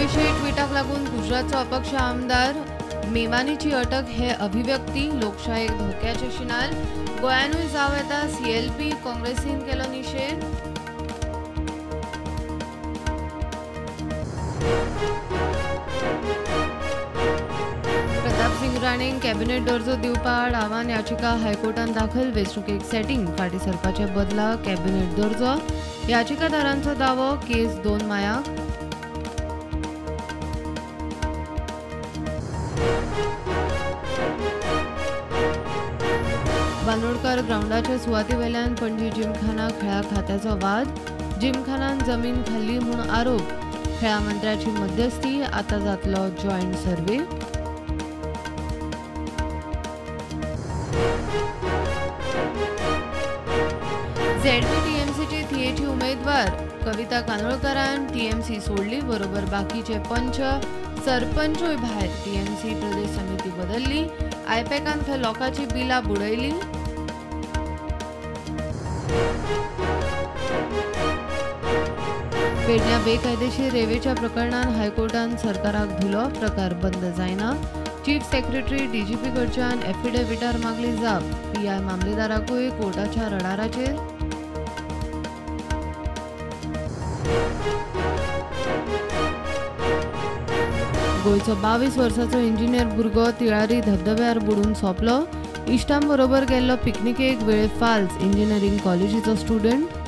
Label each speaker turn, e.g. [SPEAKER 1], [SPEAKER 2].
[SPEAKER 1] विषयी ट्विटाक लागून गुजरातचो अपक्ष आमदार मेवानीची अटक हे अभिव्यक्ती लोकशायेक धोक्याचे शिनाल गोंयानूय जाव येता CLP काँग्रेसीन केलो निषेध प्रताप सिंग राणेंक कॅबिनेट दर्जो दिवपा आड आव्हान याचिका हायकोर्टान दाखल वेंचणुकेक सेटिंग फाटीं सरपाचे बदला कॅबिनेट दर्जो याचिकादारांचो दावो केस 2 मायाक बांदोडकर ग्राउंडाच्या सुवाती वेल्यान पणजी जिमखाना खेळा खात्याचो वाद जिमखानान जमीन खाल्ली म्हूण आरोप खेळा मंत्र्याची मध्यस्थी आतां जातलो जॉयंट सर्वे ZP TMCचे थिएची उमेदवार कविता कानोळकरान TMC सोडली बरोबर बाकीचे पंच सरपंचूय भायर TMC प्रदेश समिती बदलली आयपॅकान थंय लोकांची बिलां बुडयली पेडण्या बेकायदेशीर रेवेच्या प्रकरणान हायकोर्टान सरकाराक धुलो प्रकार बंद जायना चीफ सेक्रेटरी DGP कडच्यान एफिडेविटार मागली जाप PI मामलेदाराकूय कोर्टाच्या रडाराचेर गोंयचो 22 वर्साचो इंजिनियर भुरगो तिळारी धबधब्यार बुडून सोंपलो इश्टां बरोबर गेल्लो पिकनिकेक वेळेर फाल्स इंजिनियरिंग कॉलेजीचो स्टुडंट